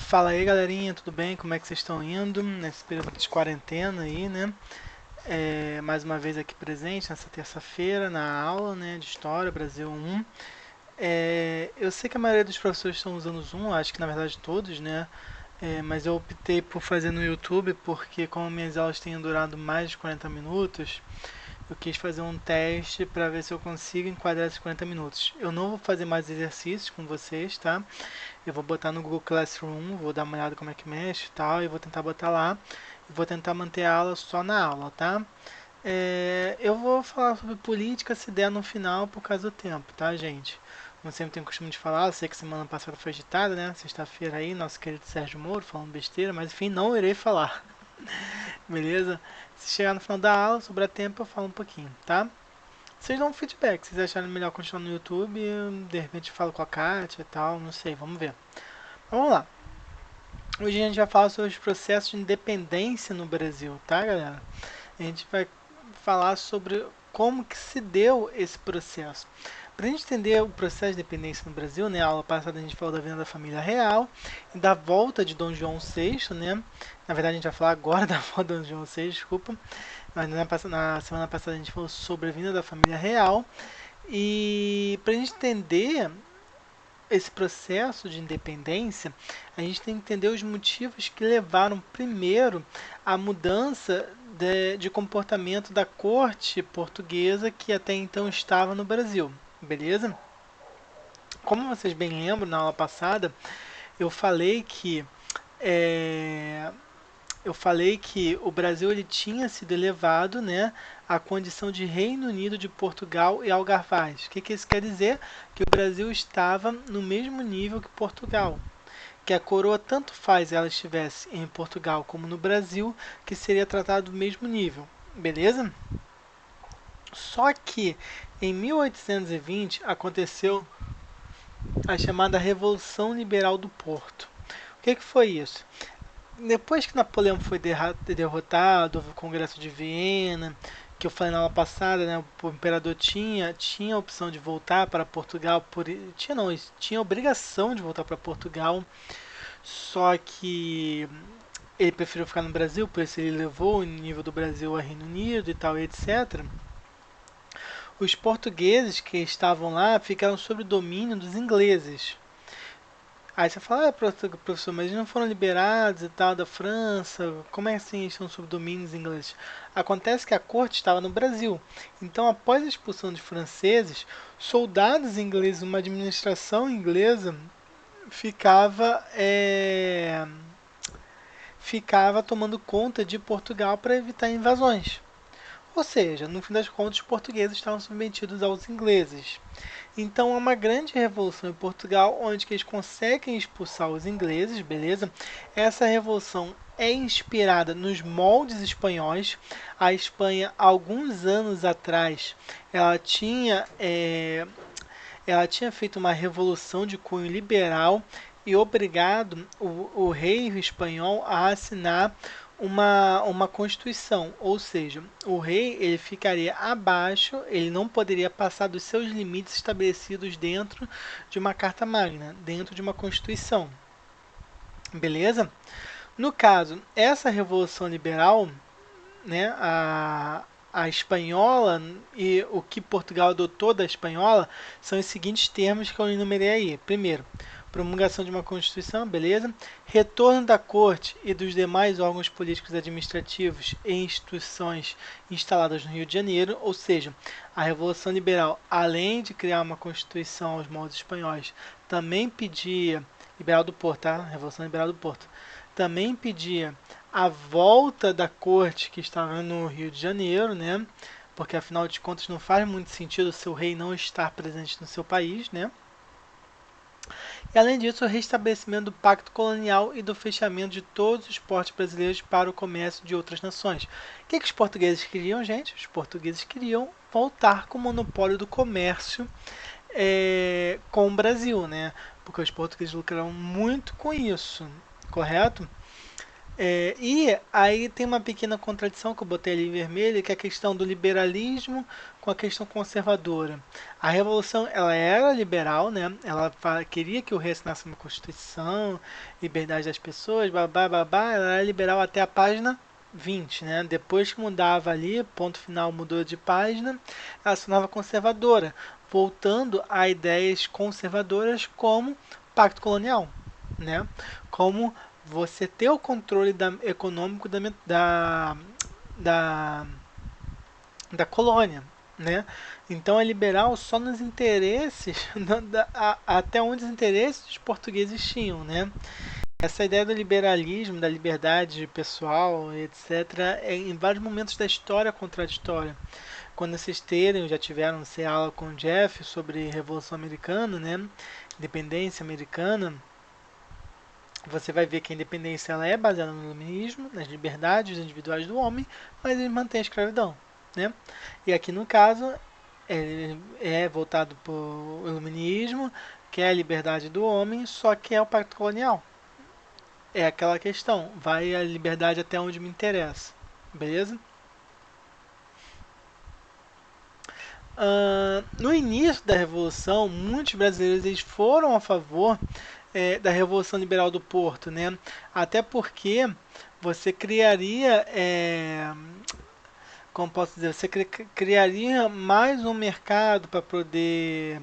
Fala aí, galerinha, tudo bem? Como é que vocês estão indo nesse período de quarentena aí, né? Mais uma vez aqui presente nessa terça-feira na aula, né, de História Brasil 1. Eu sei que a maioria dos professores estão usando o Zoom, acho que na verdade todos, né? Mas eu optei por fazer no YouTube porque como minhas aulas têm durado mais de 40 minutos, eu quis fazer um teste para ver se eu consigo enquadrar esses 40 minutos. Eu não vou fazer mais exercícios com vocês, tá? Eu vou botar no Google Classroom, vou dar uma olhada como é que mexe e tal, e vou tentar botar lá. E vou tentar manter a aula só na aula, tá? Eu vou falar sobre política se der no final por causa do tempo, tá, gente? Como sempre tenho o costume de falar, eu sei que semana passada foi agitada, né? Sexta-feira aí, nosso querido Sérgio Moro falando besteira, mas enfim, não irei falar, beleza? Se chegar no final da aula, sobrar tempo, eu falo um pouquinho, tá? Vocês dão um feedback, se vocês acharem melhor continuar no YouTube, de repente eu falo com a Kátia e tal, não sei, vamos ver. Vamos lá. Hoje a gente vai falar sobre os processos de independência no Brasil, tá, galera? A gente vai falar sobre como que se deu esse processo. Para a gente entender o processo de independência no Brasil, né, a aula passada a gente falou da vinda da família real e da volta de Dom João VI, né? Na verdade a gente vai falar agora da volta de Dom João VI, desculpa. Mas na semana passada a gente falou sobre a vinda da família real. E para a gente entender esse processo de independência, a gente tem que entender os motivos que levaram primeiro à mudança de comportamento da corte portuguesa que até então estava no Brasil, beleza? Como vocês bem lembram, na aula passada, eu falei que é, o Brasil ele tinha sido elevado, né, à condição de Reino Unido de Portugal e Algarvaz. O que isso quer dizer? Que o Brasil estava no mesmo nível que Portugal. Que a coroa tanto faz ela estivesse em Portugal como no Brasil, que seria tratado do mesmo nível. Beleza? Só que em 1820 aconteceu a chamada Revolução Liberal do Porto. O que foi isso? Depois que Napoleão foi derrotado, houve o Congresso de Viena, que eu falei na aula passada, né, o imperador tinha a opção de voltar para Portugal, tinha não, tinha a obrigação de voltar para Portugal, só que ele preferiu ficar no Brasil, por isso ele levou o nível do Brasil a Reino Unido e tal, etc. Os portugueses que estavam lá ficaram sob o domínio dos ingleses. Aí você fala, professor, mas eles não foram liberados e tal da França? Como é assim eles estão sob domínios ingleses? Acontece que a corte estava no Brasil. Então, após a expulsão de franceses, soldados ingleses, uma administração inglesa ficava ficava tomando conta de Portugal para evitar invasões. Ou seja, no fim das contas, os portugueses estavam submetidos aos ingleses. Então há uma grande revolução em Portugal, onde que eles conseguem expulsar os ingleses, beleza? Essa revolução é inspirada nos moldes espanhóis. A Espanha, alguns anos atrás, ela tinha, é, ela tinha feito uma revolução de cunho liberal e obrigado o rei espanhol a assinar uma constituição, ou seja, o rei ele ficaria abaixo, ele não poderia passar dos seus limites estabelecidos dentro de uma carta magna, dentro de uma constituição, beleza? No caso, essa revolução liberal, né, a espanhola e o que Portugal adotou da espanhola são os seguintes termos que eu enumerei aí. Primeiro, promulgação de uma Constituição, beleza? Retorno da Corte e dos demais órgãos políticos administrativos e instituições instaladas no Rio de Janeiro, ou seja, a Revolução Liberal, além de criar uma Constituição aos moldes espanhóis, também pedia, Liberal do Porto, tá? Revolução Liberal do Porto, também pedia a volta da corte que estava no Rio de Janeiro, né? Porque afinal de contas não faz muito sentido o seu rei não estar presente no seu país, né? E além disso, o restabelecimento do pacto colonial e do fechamento de todos os portos brasileiros para o comércio de outras nações. O que os portugueses queriam, gente? Os portugueses queriam voltar com o monopólio do comércio com o Brasil, né? Porque os portugueses lucraram muito com isso, correto? E aí tem uma pequena contradição que eu botei ali em vermelho, que é a questão do liberalismo com a questão conservadora. A Revolução, ela era liberal, né? Ela queria que o rei assinasse uma Constituição, liberdade das pessoas, babá, babá. Ela era liberal até a página 20, né? Depois que mudava ali, ponto final mudou de página, ela se tornava conservadora, voltando a ideias conservadoras como pacto colonial, né? Como você ter o controle econômico da, da colônia, né? Então é liberal só nos interesses, até onde os interesses dos portugueses tinham, né? Essa ideia do liberalismo, da liberdade pessoal, etc., é em vários momentos da história contraditória. Quando vocês terem, já tiveram, sei, aula com o Jeff sobre Revolução Americana, né? Independência americana, você vai ver que a independência ela é baseada no iluminismo, nas liberdades individuais do homem, mas ele mantém a escravidão, né? E aqui no caso é voltado para o iluminismo, que é a liberdade do homem, só que é o pacto colonial. É aquela questão, vai a liberdade até onde me interessa, beleza? No início da Revolução, muitos brasileiros eles foram a favor da Revolução Liberal do Porto, né? Até porque você criaria, como posso dizer, você criaria mais um mercado para poder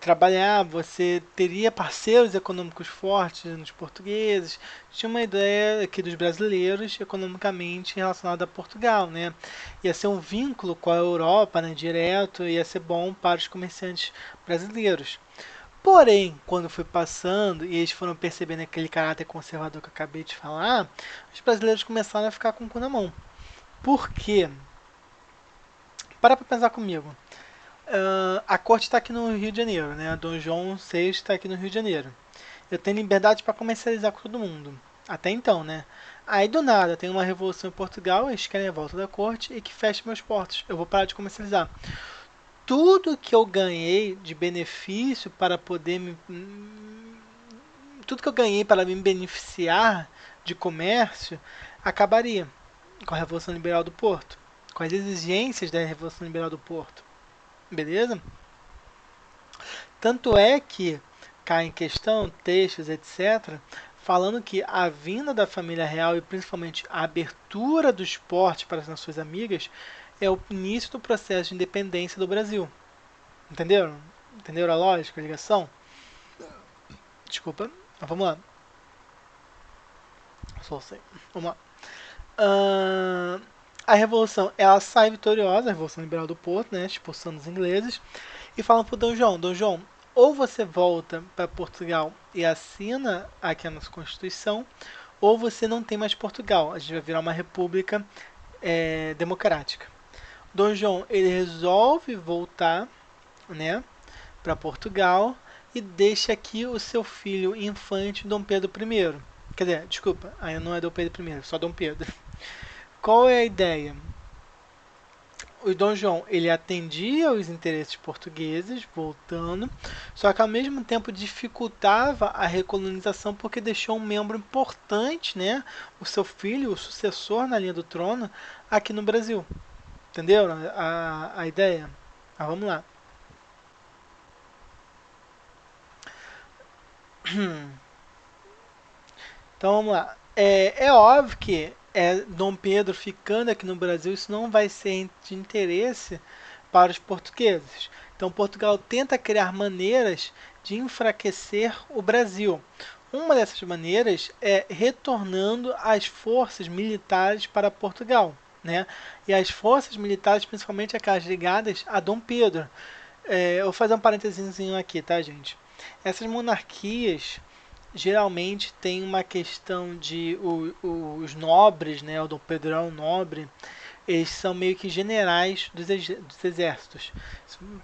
trabalhar, você teria parceiros econômicos fortes nos portugueses. Tinha uma ideia aqui dos brasileiros economicamente relacionada a Portugal, né? Ia ser um vínculo com a Europa, né, direto, ia ser bom para os comerciantes brasileiros. Porém, quando foi passando e eles foram percebendo aquele caráter conservador que eu acabei de falar, os brasileiros começaram a ficar com o cu na mão. Por quê? Para pensar comigo. A corte está aqui no Rio de Janeiro, né? Dom João VI está aqui no Rio de Janeiro. Eu tenho liberdade para comercializar com todo mundo. Até então, né? Aí do nada tem uma revolução em Portugal, eles querem a volta da corte e que feche meus portos. Eu vou parar de comercializar. Tudo que eu ganhei de benefício para poder me. Tudo que eu ganhei para me beneficiar de comércio acabaria com a Revolução Liberal do Porto, com as exigências da Revolução Liberal do Porto. Beleza? Tanto é que cai em questão textos, etc., falando que a vinda da família real e principalmente a abertura dos portos para as nações amigas é o início do processo de independência do Brasil. Entenderam? Entenderam a lógica, a ligação? Desculpa. Mas vamos lá. Só sei. Vamos lá. A Revolução, ela sai vitoriosa, a Revolução Liberal do Porto, né, expulsando os ingleses, e falam pro Dom João, ou você volta para Portugal e assina aqui a nossa Constituição, ou você não tem mais Portugal, a gente vai virar uma república democrática. Dom João, ele resolve voltar, né, para Portugal e deixa aqui o seu filho infante Dom Pedro I. Quer dizer, desculpa, ainda não é Dom Pedro I, só Dom Pedro. Qual é a ideia? O Dom João ele atendia os interesses portugueses, voltando, só que ao mesmo tempo dificultava a recolonização porque deixou um membro importante, né, o seu filho, o sucessor na linha do trono, aqui no Brasil. Entendeu a ideia? Vamos lá. Então vamos lá. É óbvio que Dom Pedro ficando aqui no Brasil, isso não vai ser de interesse para os portugueses. Então Portugal tenta criar maneiras de enfraquecer o Brasil. Uma dessas maneiras é retornando as forças militares para Portugal, né? E as forças militares, principalmente aquelas ligadas a Dom Pedro. Eu vou fazer um parênteses aqui, tá, gente? Essas monarquias geralmente tem uma questão de os nobres, né, o Dom Pedrão nobre, eles são meio que generais dos exércitos.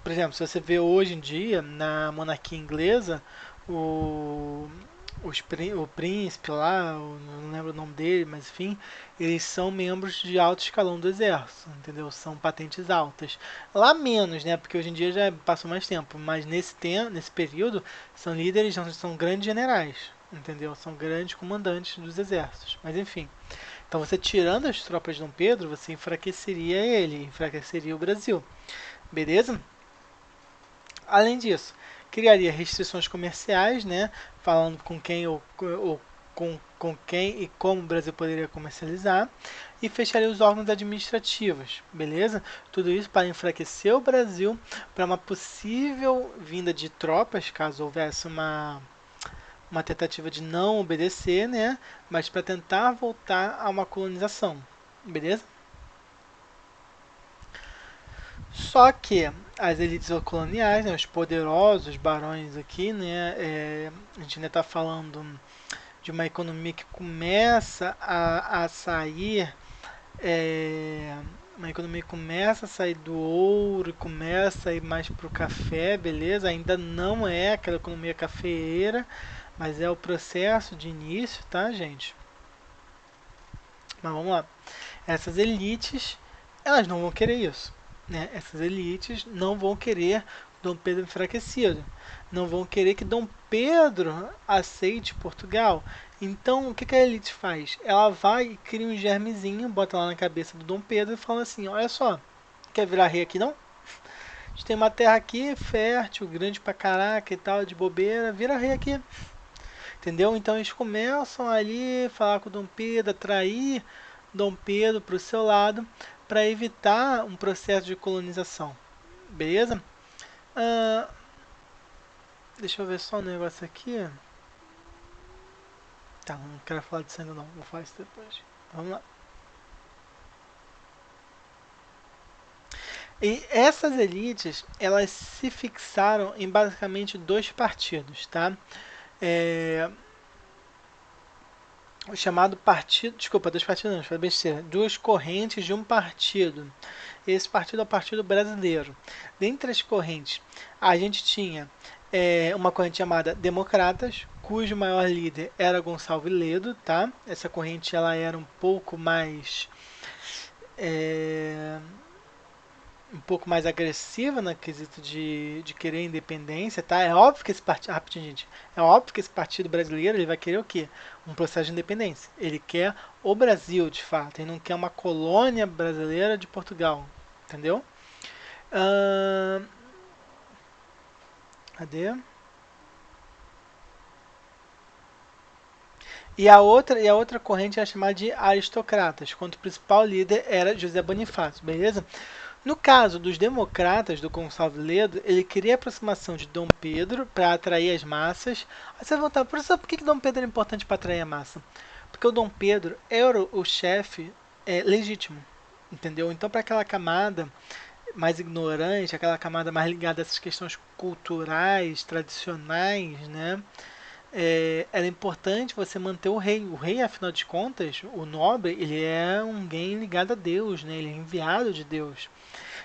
Por exemplo, se você vê hoje em dia na monarquia inglesa, o, o príncipe lá, não lembro o nome dele, mas enfim, eles são membros de alto escalão do exército, entendeu? São patentes altas. Lá menos, né? Porque hoje em dia já passou mais tempo, mas nesse período são líderes, são grandes generais, entendeu? São grandes comandantes dos exércitos. Mas enfim, então você tirando as tropas de Dom Pedro, você enfraqueceria ele, enfraqueceria o Brasil, beleza? Além disso, criaria restrições comerciais, né? Falando com quem ou com quem e como o Brasil poderia comercializar, e fecharia os órgãos administrativos, beleza? Tudo isso para enfraquecer o Brasil para uma possível vinda de tropas, caso houvesse uma tentativa de não obedecer, né? Mas para tentar voltar a uma colonização, beleza? Só que as elites coloniais, né, os poderosos barões aqui, né, a gente ainda está falando de uma economia que começa a sair, uma economia que começa a sair do ouro, começa a ir mais para o café, beleza? Ainda não é aquela economia cafeeira, mas é o processo de início, tá, gente? Mas vamos lá. Essas elites, elas não vão querer isso, né? Essas elites não vão querer Dom Pedro enfraquecido, não vão querer que Dom Pedro aceite Portugal. Então, o que a elite faz? Ela vai e cria um germezinho, bota lá na cabeça do Dom Pedro e fala assim: olha só, quer virar rei aqui não? A gente tem uma terra aqui fértil, grande pra caraca e tal, de bobeira, vira rei aqui. Entendeu? Então eles começam ali a falar com o Dom Pedro, atrair Dom Pedro para o seu lado para evitar um processo de colonização. Beleza? Ah, deixa eu ver só um negócio aqui. Tá, não quero falar disso ainda não, vou falar isso depois. Vamos lá. E essas elites, elas se fixaram em basicamente dois partidos, tá? É, o chamado partido, desculpa, dois partidos não, foi besteira, duas correntes de um partido. Esse partido é o Partido Brasileiro. Dentre as correntes, a gente tinha uma corrente chamada Democratas, cujo maior líder era Gonçalves Ledo, tá? Essa corrente ela era é, um pouco mais agressiva no quesito de querer independência, tá? É óbvio que esse partido, rapidinho, gente, é óbvio que esse partido brasileiro ele vai querer o quê? Um processo de independência. Ele quer o Brasil, de fato, ele não quer uma colônia brasileira de Portugal, entendeu? Ahn, cadê? E a outra corrente era chamada de aristocratas, quando o principal líder era José Bonifácio, beleza? No caso dos democratas do Gonçalves Ledo, ele queria a aproximação de Dom Pedro para atrair as massas. Aí você vai perguntar, professor, por que Dom Pedro é importante para atrair a massa? Porque o Dom Pedro era o chefe legítimo, entendeu? Então, para aquela camada mais ignorante, aquela camada mais ligada a essas questões culturais, tradicionais, né? Era importante você manter o rei. O rei, afinal de contas, o nobre, ele é alguém ligado a Deus, né? Ele é enviado de Deus.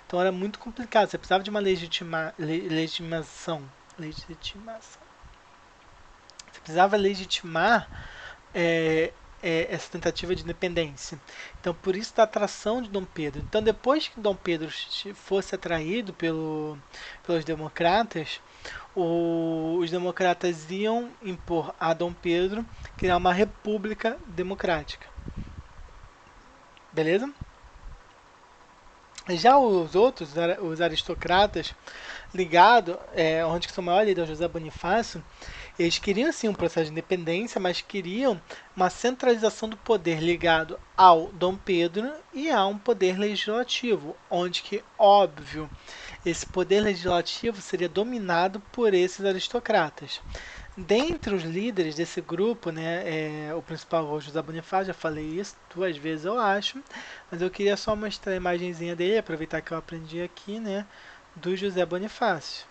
Então era muito complicado. Você precisava de uma legitimação. Legitimação. Você precisava legitimar é, essa tentativa de independência. Então, por isso da atração de Dom Pedro. Então, depois que Dom Pedro fosse atraído pelos democratas, os democratas iam impor a Dom Pedro criar uma república democrática. Beleza? Já os outros, os aristocratas, ligados, onde que seu maior líder, José Bonifácio, eles queriam sim um processo de independência, mas queriam uma centralização do poder ligado ao Dom Pedro e a um poder legislativo, onde que, óbvio, esse poder legislativo seria dominado por esses aristocratas. Dentre os líderes desse grupo, né, o principal é o José Bonifácio, já falei isso 2 vezes eu acho, mas eu queria só mostrar a imagenzinha dele, aproveitar que eu aprendi aqui, né, do José Bonifácio,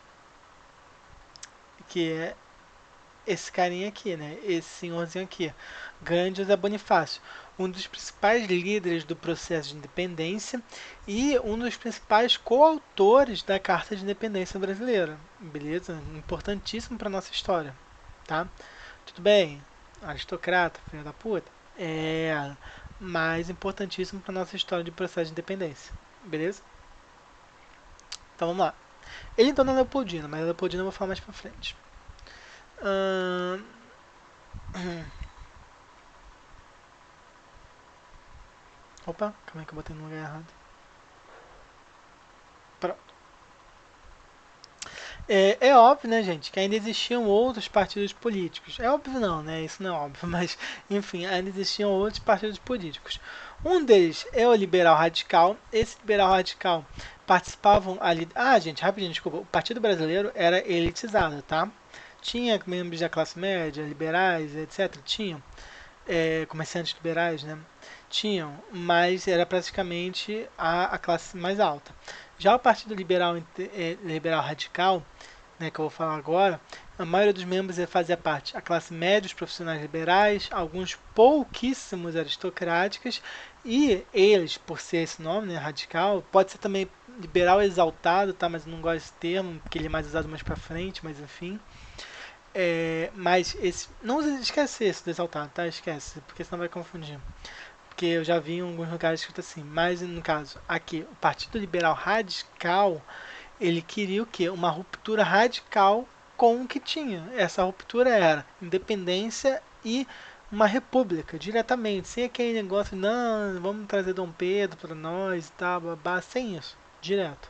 que é esse carinha aqui, né? Esse senhorzinho aqui, Grande José Bonifácio, um dos principais líderes do processo de independência e um dos principais coautores da Carta de Independência Brasileira. Beleza? Importantíssimo para nossa história, tá? Tudo bem? Aristocrata, filho da puta? É, mas importantíssimo para nossa história de processo de independência. Beleza? Então vamos lá. Ele entrou na Leopoldina, mas a Leopoldina eu vou falar mais pra frente. Ahn, Opa, calma aí que eu botei no lugar errado. Pronto. É óbvio, né, gente, que ainda existiam outros partidos políticos. É óbvio não, né? Isso não é óbvio, mas enfim, ainda existiam outros partidos políticos. Um deles é o Liberal Radical. Esse Liberal Radical participavam ali. Ah, gente, rapidinho, desculpa. O Partido Brasileiro era elitizado, tá? Tinha membros da classe média, liberais, etc. Tinham. Comerciantes liberais, né? Tinham, mas era praticamente a classe mais alta. Já o Partido Liberal, Liberal Radical, né, que eu vou falar agora, a maioria dos membros fazia parte da classe média, os profissionais liberais, alguns pouquíssimos aristocráticas, e eles, por ser esse nome, né, radical, pode ser também liberal exaltado, tá, mas eu não gosto desse termo, porque ele é mais usado mais pra frente, mas enfim. Mas esse, não esquece esse do exaltado, tá? Esquece, porque senão vai confundir. Porque eu já vi em alguns lugares escrito assim. Mas no caso, aqui, o Partido Liberal Radical, ele queria o quê? Uma ruptura radical com o que tinha. Essa ruptura era independência e uma república, diretamente, sem aquele negócio, não, vamos trazer Dom Pedro para nós e tal, babá, sem isso, direto.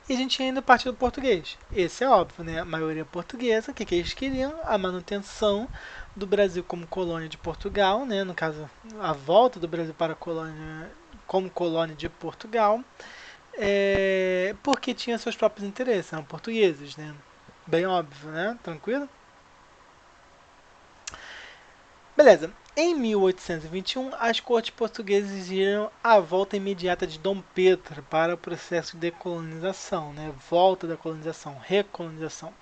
E a gente tinha ainda o Partido Português. Esse é óbvio, né? A maioria portuguesa, o que eles queriam? A manutenção do Brasil como colônia de Portugal, né? No caso, a volta do Brasil para a colônia como colônia de Portugal, porque tinha seus próprios interesses, eram portugueses, né? Bem óbvio, né? Tranquilo? Beleza. Em 1821, as cortes portuguesas exigiram a volta imediata de Dom Pedro para o processo de decolonização, né? Volta da colonização, recolonização.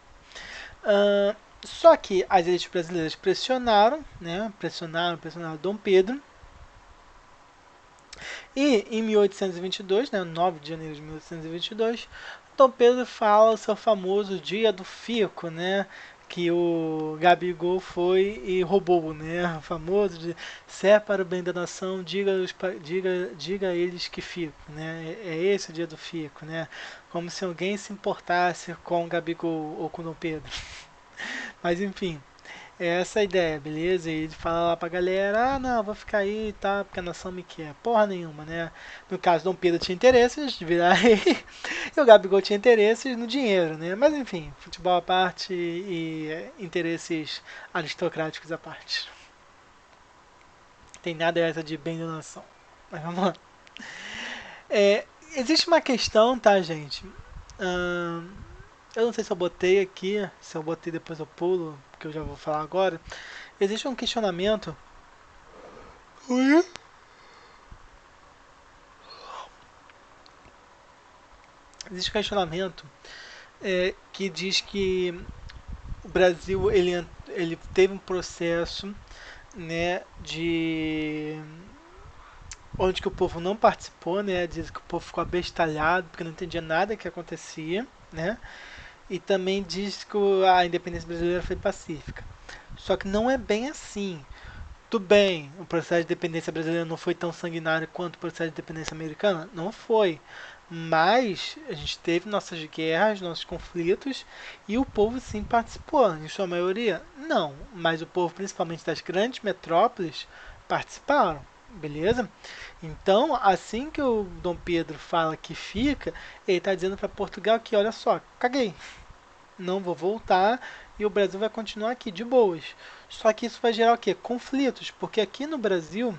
Uh, Só que as elites brasileiras pressionaram, né? Pressionaram Dom Pedro. E em 1822, né? 9 de janeiro de 1822, Dom Pedro fala o seu famoso Dia do Fico, né? Que o Gabigol foi e roubou, né? O famoso de se é para o bem da nação, diga a eles que fico, né? É esse o dia do fico, né? Como se alguém se importasse com o Gabigol ou com o Dom Pedro. Mas enfim, é essa a ideia, beleza? E ele fala lá pra galera, ah não, vou ficar aí, tá, porque a nação me quer. Porra nenhuma, né? No caso, Dom Pedro tinha interesses de virar rei e o Gabigol tinha interesses no dinheiro, né? Mas enfim, futebol à parte e interesses aristocráticos à parte. Tem nada essa de bem da nação. Mas vamos lá. É, existe uma questão, tá, gente? Ahn, eu não sei se eu botei aqui, se eu botei depois eu pulo, porque eu já vou falar agora. Existe um questionamento. Existe um questionamento que diz que o Brasil ele teve um processo, né, de onde que o povo não participou, né, diz que o povo ficou abestalhado porque não entendia nada que acontecia, né, e também diz que a independência brasileira foi pacífica. Só que não é bem assim. Tudo bem, o processo de independência brasileira não foi tão sanguinário quanto o processo de independência americana? Não foi. Mas a gente teve nossas guerras, nossos conflitos, e o povo sim participou. Em sua maioria, não. Mas o povo, principalmente das grandes metrópoles, participaram. Beleza? Então, assim que o Dom Pedro fala que fica, ele está dizendo para Portugal que, olha só, caguei, não vou voltar e o Brasil vai continuar aqui de boas. Só que isso vai gerar o quê? Conflitos, porque aqui no Brasil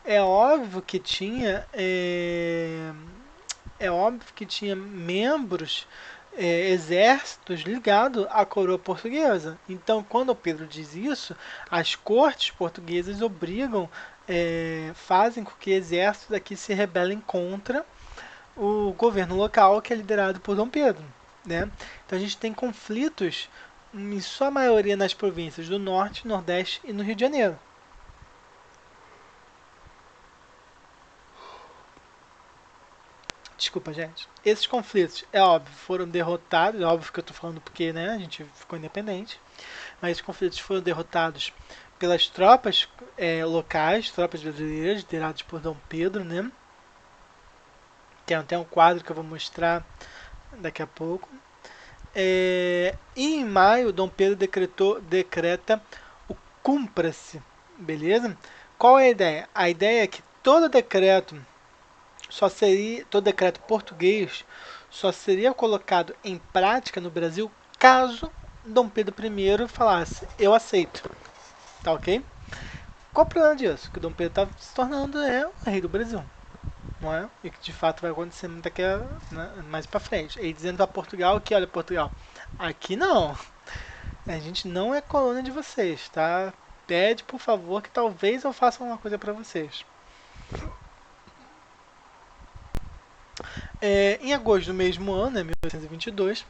é óbvio que tinha membros exércitos ligados à coroa portuguesa. Então, quando o Pedro diz isso, as cortes portuguesas fazem com que exércitos aqui se rebelem contra o governo local, que é liderado por Dom Pedro, né? Então a gente tem conflitos em sua maioria nas províncias do Norte, Nordeste e no Rio de Janeiro. Desculpa, gente. Esses conflitos, é óbvio, foram derrotados. É óbvio que eu estou falando porque, né, a gente ficou independente. Mas esses conflitos foram derrotados pelas tropas locais, tropas brasileiras, lideradas por Dom Pedro, né? Tem até um quadro que eu vou mostrar daqui a pouco. E em maio, Dom Pedro decreta o cumpra-se, beleza? Qual é a ideia? A ideia é que todo decreto português só seria colocado em prática no Brasil caso Dom Pedro I falasse, eu aceito, tá ok? Qual o problema disso? Que Dom Pedro está se tornando o rei do Brasil, não é? E que de fato vai acontecer daqui mais para frente. Ele dizendo para Portugal que, olha, Portugal, aqui não, a gente não é colônia de vocês, tá? Pede por favor que talvez eu faça uma coisa para vocês. Em agosto do mesmo ano, né, 1822,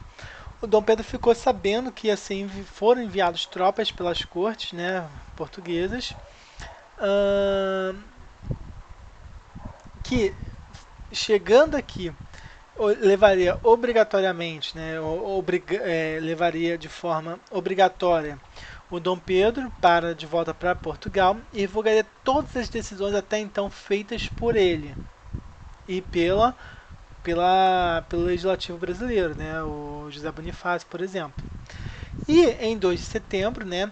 o Dom Pedro ficou sabendo que assim foram enviados tropas pelas cortes, né, portuguesas, que chegando aqui levaria obrigatoriamente, né, levaria de forma obrigatória o Dom Pedro para de volta para Portugal e revogaria todas as decisões até então feitas por ele e pelo legislativo brasileiro, né, o José Bonifácio, por exemplo. E em 2 de setembro, né,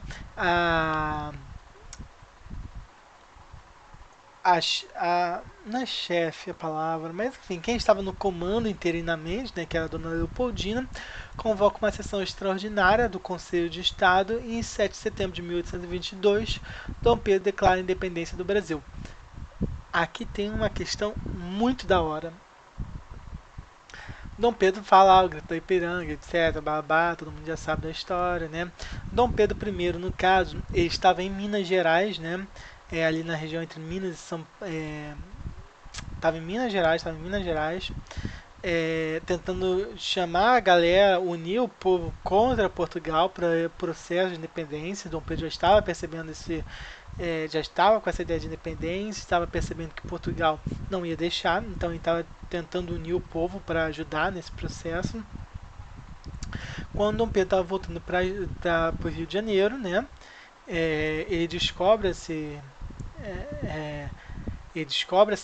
não é chefe a palavra, mas enfim, quem estava no comando interinamente, né, que era a dona Leopoldina, convoca uma sessão extraordinária do Conselho de Estado e em 7 de setembro de 1822, Dom Pedro declara a independência do Brasil. Aqui tem uma questão muito da hora. Dom Pedro fala, o grito da Ipiranga, etc, babá, todo mundo já sabe da história, né? Dom Pedro I, no caso, ele estava em Minas Gerais, né? Ali na região entre Minas e São estava em Minas Gerais, tentando chamar a galera, unir o povo contra Portugal para o processo de independência. Dom Pedro já estava percebendo já estava com essa ideia de independência, estava percebendo que Portugal não ia deixar, então ele estava tentando unir o povo para ajudar nesse processo. Quando Dom Pedro estava voltando para o Rio de Janeiro, né, ele descobre essa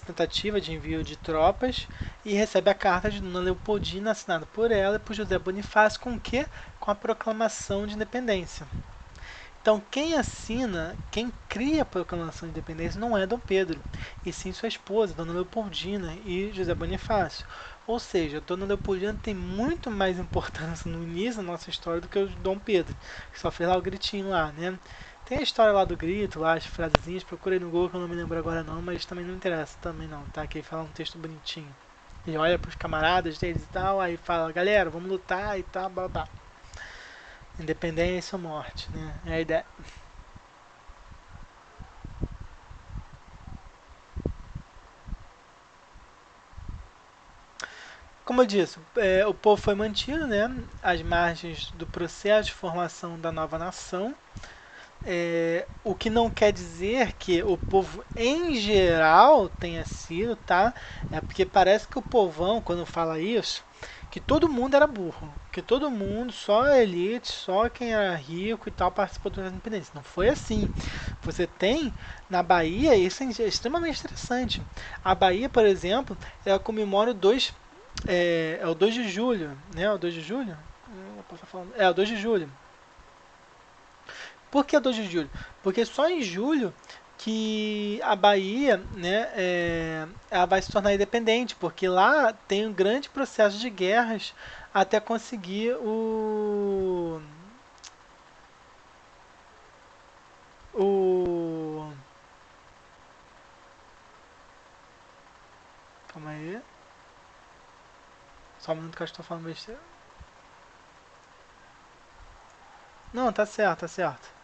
tentativa de envio de tropas e recebe a carta de Dona Leopoldina assinada por ela e por José Bonifácio com o quê? Com a proclamação de independência. Então quem cria a proclamação de independência não é Dom Pedro, e sim sua esposa, Dona Leopoldina e José Bonifácio. Ou seja, Dona Leopoldina tem muito mais importância no início da nossa história do que o Dom Pedro, que só fez lá o gritinho lá, né? Tem a história lá do grito, lá as frasezinhas, procurei no Google que eu não me lembro agora não, mas também não interessa, também não, tá? Que ele fala um texto bonitinho. Ele olha pros camaradas deles e tal, aí fala, galera, vamos lutar e tal, babá. Independência ou morte, né? É a ideia. Como eu disse, o povo foi mantido, né, às margens do processo de formação da nova nação, o que não quer dizer que o povo em geral tenha sido, tá? É porque parece que o povão, quando fala isso, que todo mundo era burro, que todo mundo, só a elite, só quem era rico e tal participou da independência. Não foi assim. Você tem na Bahia, isso é extremamente interessante. A Bahia, por exemplo, ela comemora o 2 de julho, né? O 2 de julho? Eu posso estar falando. O 2 de julho. Por que 2 de julho? Porque só em julho que a Bahia, né, ela vai se tornar independente, porque lá tem um grande processo de guerras até conseguir o calma aí, só um minuto que eu estou falando besteira. Não, tá certo, tá certo.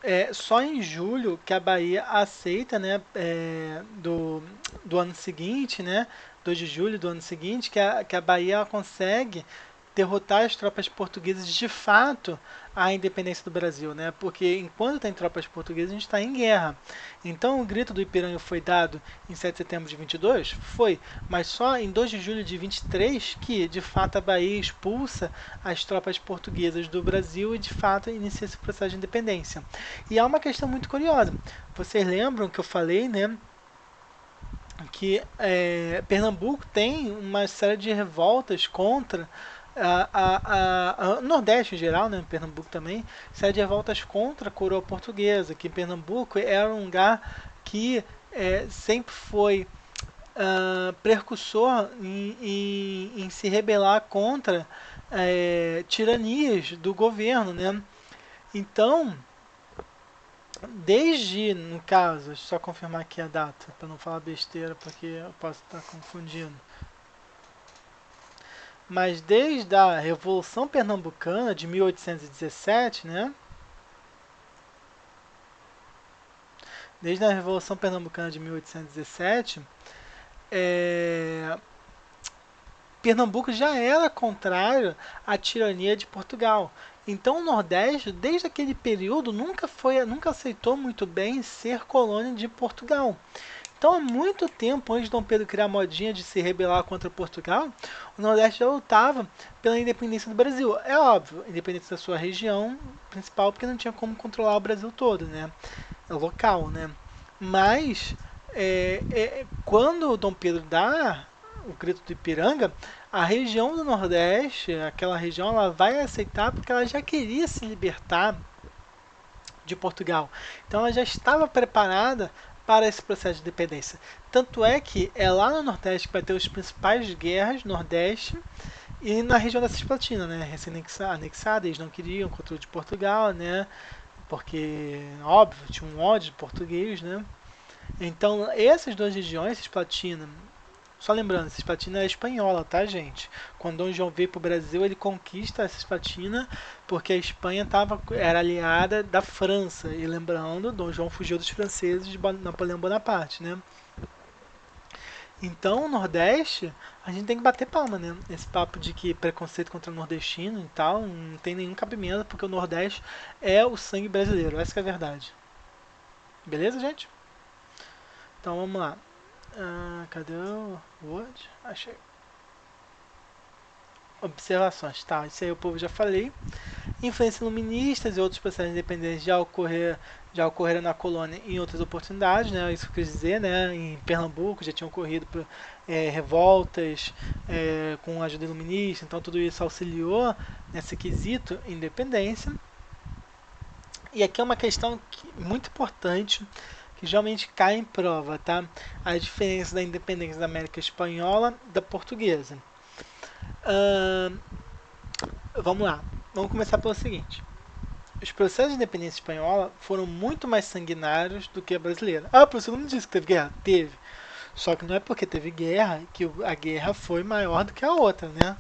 É, só em julho que a Bahia aceita, né, do ano seguinte, né, 2 de julho do ano seguinte, que a Bahia consegue derrotar as tropas portuguesas de fato a independência do Brasil, né? Porque enquanto tem tropas portuguesas, a gente está em guerra. Então o grito do Ipiranga foi dado em 7 de setembro de 22? Foi, mas só em 2 de julho de 23 que de fato a Bahia expulsa as tropas portuguesas do Brasil e de fato inicia esse processo de independência. E há uma questão muito curiosa. Vocês lembram que eu falei, né? que Pernambuco tem uma série de revoltas contra o Nordeste em geral, né, Pernambuco também, série de revoltas contra a coroa portuguesa, que Pernambuco era um lugar que sempre foi precursor em se rebelar contra tiranias do governo, né? Então, desde, no caso, só confirmar aqui a data, para não falar besteira, porque eu posso estar confundindo. Mas desde a Revolução Pernambucana de 1817, né? Desde a Revolução Pernambucana de 1817, Pernambuco já era contrário à tirania de Portugal. Então o Nordeste, desde aquele período, nunca aceitou muito bem ser colônia de Portugal. Então, há muito tempo antes de Dom Pedro criar a modinha de se rebelar contra Portugal, o Nordeste já lutava pela independência do Brasil. É óbvio, independência da sua região principal, porque não tinha como controlar o Brasil todo, né? É local, né? Mas, quando o Dom Pedro dá o grito do Ipiranga, a região do Nordeste, aquela região, ela vai aceitar porque ela já queria se libertar de Portugal. Então ela já estava preparada para esse processo de independência. Tanto é que é lá no Nordeste que vai ter as principais guerras, Nordeste e na região da Cisplatina, né, recém-anexada, eles não queriam o controle de Portugal, né, porque, óbvio, tinha um ódio de português, né. Então, essas duas regiões, Cisplatina, só lembrando, Cisplatina é espanhola, tá, gente? Quando Dom João veio para o Brasil, ele conquista a Cisplatina porque a Espanha era aliada da França. E lembrando, Dom João fugiu dos franceses de Napoleão Bonaparte, né? Então, o Nordeste, a gente tem que bater palma, né? Esse papo de que preconceito contra o nordestino e tal, não tem nenhum cabimento, porque o Nordeste é o sangue brasileiro. Essa que é a verdade. Beleza, gente? Então, vamos lá. Cadê o Word? Achei. Observações, tá? Isso aí o povo já falei. Influência iluministas e outros processos independentes já ocorreram na colônia em outras oportunidades, né? Isso que eu quis dizer, né? Em Pernambuco já tinham ocorrido revoltas com ajuda iluminista, então tudo isso auxiliou nesse quesito independência. E aqui é uma questão muito importante que geralmente cai em prova, tá? A diferença da independência da América Espanhola da portuguesa. Vamos lá, vamos começar pelo seguinte. Os processos de independência espanhola foram muito mais sanguinários do que a brasileira. Ah, professor, não disse que teve guerra? Teve. Só que não é porque teve guerra que a guerra foi maior do que a outra, né?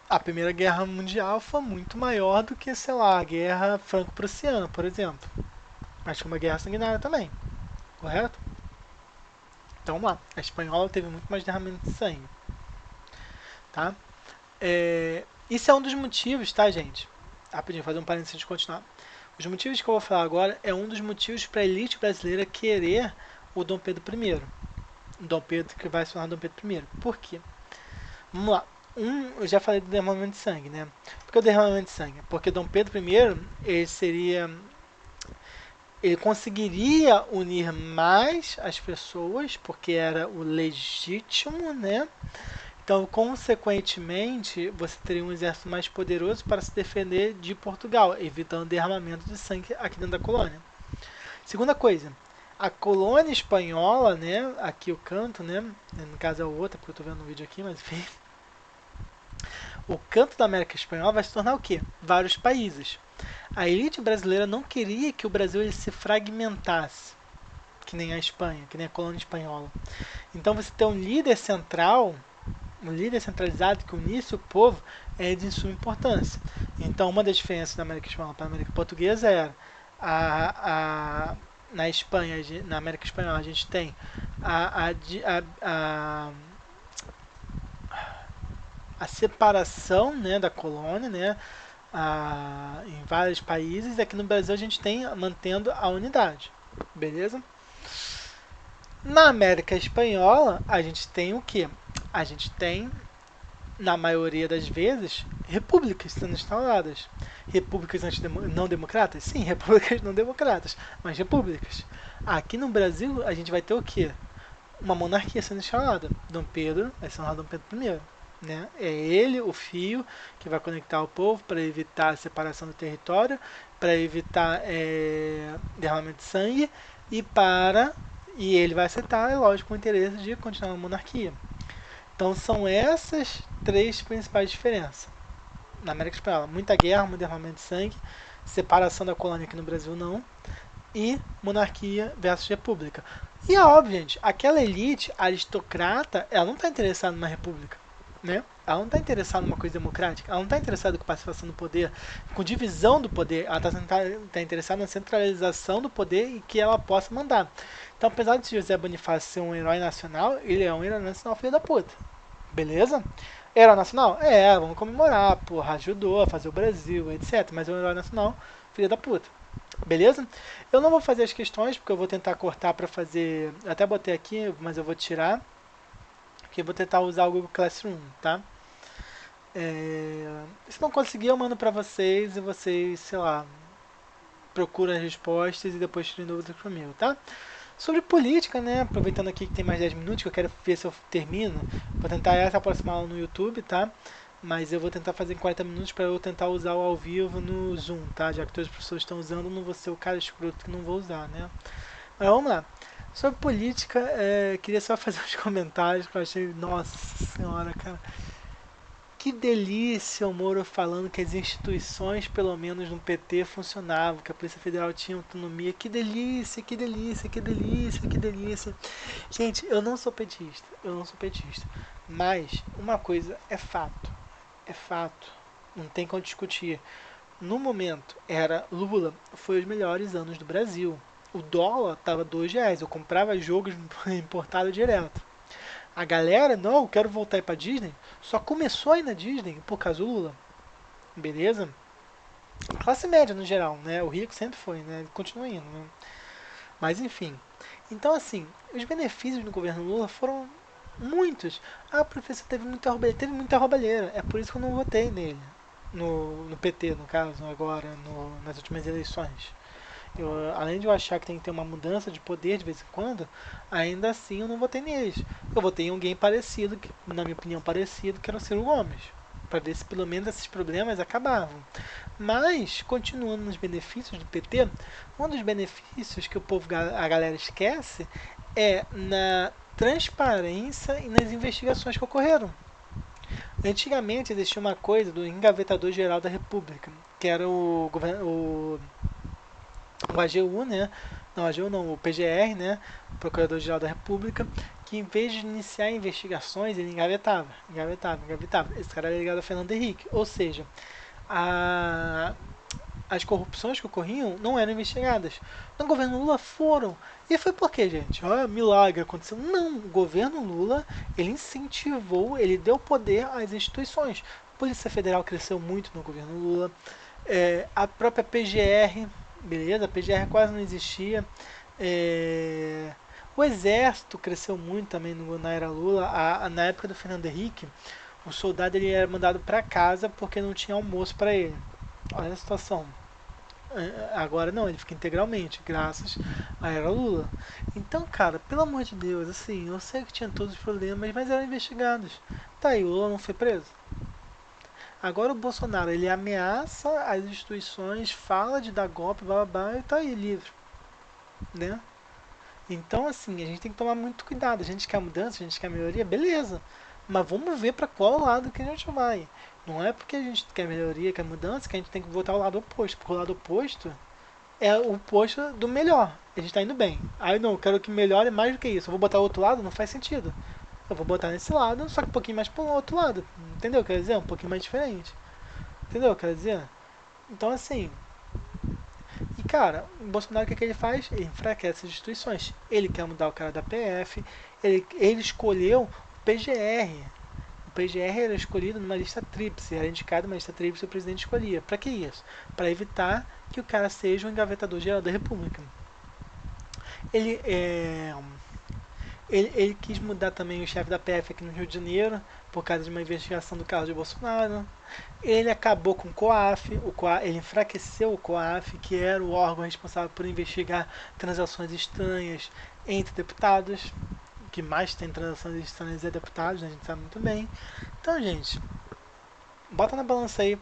A Primeira Guerra Mundial foi muito maior do que, sei lá, a Guerra Franco-Prussiana, por exemplo. Mas foi uma guerra sanguinária também, correto? Então vamos lá. A espanhola teve muito mais derramamento de sangue, tá? Isso é um dos motivos, tá, gente? Rapidinho, fazer um parênteses de continuar. Os motivos que eu vou falar agora é um dos motivos para a elite brasileira querer o Dom Pedro I. O Dom Pedro que vai se tornar Dom Pedro I. Por quê? Vamos lá. Eu já falei do derramamento de sangue, né? Por que o derramamento de sangue? Porque Dom Pedro I, ele conseguiria unir mais as pessoas, porque era o legítimo, né? Então, consequentemente, você teria um exército mais poderoso para se defender de Portugal, evitando derramamento de sangue aqui dentro da colônia. Segunda coisa, a colônia espanhola, né? Aqui o canto, né? No caso é o outro, porque eu estou vendo no vídeo aqui, mas enfim. O canto da América Espanhola vai se tornar o quê? Vários países. A elite brasileira não queria que o Brasil ele se fragmentasse, que nem a Espanha, que nem a colônia espanhola. Então, você ter um líder central, um líder centralizado que unisse o povo é de suma importância. Então, uma das diferenças da América Espanhola para a América Portuguesa era na Espanha, na América Espanhola, a gente tem a separação, né, da colônia, né, em vários países. Aqui no Brasil a gente tem mantendo a unidade, beleza? Na América Espanhola a gente tem o que? A gente tem, na maioria das vezes, repúblicas sendo instaladas. Repúblicas não democratas? Sim, repúblicas não democratas, mas repúblicas. Aqui no Brasil a gente vai ter o que? uma monarquia sendo instalada. Dom Pedro vai ser honrado Dom Pedro I. Né? É ele o fio que vai conectar o povo para evitar a separação do território, para evitar derramamento de sangue e ele vai aceitar, é lógico, o interesse de continuar na monarquia. Então são essas três principais diferenças. Na América Espanhola, muita guerra, muito derramamento de sangue, separação da colônia aqui no Brasil não, e monarquia versus república. E é óbvio, gente, aquela elite aristocrata, ela não está interessada numa república, né? Ela não está interessada numa coisa democrática, ela não está interessada com participação do poder, com divisão do poder, ela está interessada na centralização do poder e que ela possa mandar. Então, apesar de José Bonifácio ser um herói nacional, ele é um herói nacional filho da puta. Beleza? Herói nacional? Vamos comemorar, porra, ajudou a fazer o Brasil, etc. Mas é um herói nacional filho da puta. Beleza? Eu não vou fazer as questões, porque eu vou tentar cortar para fazer... Eu até botei aqui, mas eu vou tirar. Porque eu vou tentar usar o Google Classroom, tá? Se não conseguir, eu mando para vocês e vocês, sei lá, procuram as respostas e depois tirem dúvidas comigo, tá? Sobre política, né? Aproveitando aqui que tem mais 10 minutos, que eu quero ver se eu termino. Vou tentar essa próxima aula no YouTube, tá? Mas eu vou tentar fazer em 40 minutos para eu tentar usar o ao vivo no Zoom, tá? Já que todas as pessoas estão usando, não vou ser o cara escroto que não vou usar, né? Mas vamos lá. Sobre política, queria só fazer uns comentários que eu achei, nossa senhora, cara. Que delícia o Moro falando que as instituições, pelo menos no PT, funcionavam, que a Polícia Federal tinha autonomia. Que delícia, que delícia, que delícia, que delícia. Gente, eu não sou petista, mas uma coisa é fato, não tem como discutir. No momento, era Lula, foi os melhores anos do Brasil. O dólar tava R$ 2, eu comprava jogos importado direto. A galera, não, eu quero voltar para Disney, só começou a ir na Disney por causa do Lula. Beleza? Classe média no geral, né? O rico sempre foi, né? Ele continua indo, né? Mas enfim. Então, assim, os benefícios do governo Lula foram muitos. Ah, professor, teve muita roubalheira. É por isso que eu não votei nele. No PT, no caso, agora, nas últimas eleições. Além de eu achar que tem que ter uma mudança de poder de vez em quando, ainda assim eu não votei neles. Eu votei em alguém parecido, que, na minha opinião parecido, que era o Ciro Gomes. Para ver se pelo menos esses problemas acabavam. Mas, continuando nos benefícios do PT, um dos benefícios que a galera esquece é na transparência e nas investigações que ocorreram. Antigamente existia uma coisa do engavetador geral da República, que era o AGU, né? Não, AGU não, o PGR, né? O Procurador-Geral da República, que em vez de iniciar investigações, ele engavetava. Esse cara era ligado a Fernando Henrique. Ou seja, as corrupções que ocorriam não eram investigadas. No governo Lula foram. E foi por quê, gente? Olha, milagre aconteceu. Não, o governo Lula, ele incentivou, ele deu poder às instituições. A Polícia Federal cresceu muito no governo Lula. A própria PGR, beleza? A PGR quase não existia. O Exército cresceu muito também na era Lula. Na época do Fernando Henrique, o soldado ele era mandado para casa porque não tinha almoço para ele. Olha a situação. Agora não, ele fica integralmente, graças à era Lula. Então, cara, pelo amor de Deus, assim, eu sei que tinha todos os problemas, mas eram investigados. Tá aí, o Lula não foi preso. Agora o Bolsonaro, ele ameaça as instituições, fala de dar golpe, blá blá blá, e tá aí, livre. Né? Então, assim, a gente tem que tomar muito cuidado. A gente quer mudança, a gente quer melhoria, beleza. Mas vamos ver para qual lado que a gente vai. Não é porque a gente quer melhoria, quer mudança, que a gente tem que votar o lado oposto. Porque o lado oposto é o oposto do melhor. A gente tá indo bem. Aí não, eu quero que melhore mais do que isso. Eu vou botar o outro lado, não faz sentido. Eu vou botar nesse lado, só que um pouquinho mais pro outro lado. Entendeu? Quer dizer, um pouquinho mais diferente. Entendeu? Quer dizer? Então, assim. E, cara, o Bolsonaro, o que ele faz? Ele enfraquece as instituições. Ele quer mudar o cara da PF. Ele escolheu o PGR. O PGR era escolhido numa lista tríplice. Era indicado numa lista tríplice e o presidente escolhia. Pra que isso? Pra evitar que o cara seja o engavetador geral da República. Ele Ele quis mudar também o chefe da PF aqui no Rio de Janeiro, por causa de uma investigação do Carlos de Bolsonaro. Ele acabou com o COAF, ele enfraqueceu o COAF, que era o órgão responsável por investigar transações estranhas entre deputados. que mais tem transações estranhas é deputados, né? A gente sabe muito bem. Então, gente, bota na balança aí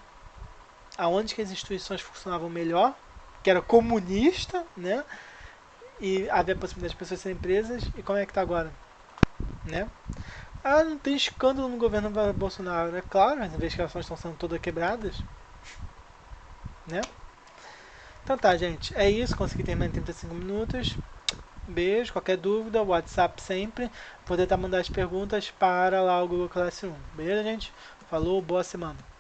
aonde que as instituições funcionavam melhor, que era comunista, né? E havia a possibilidade de pessoas serem presas, e como é que tá agora, né? Ah, não tem escândalo no governo Bolsonaro, é claro, as investigações estão sendo todas quebradas, né? Então tá, gente, é isso, consegui terminar em 35 minutos. Beijo, qualquer dúvida, WhatsApp sempre. Vou tentar mandar as perguntas para lá o Google Classroom. Beleza, gente? Falou, boa semana.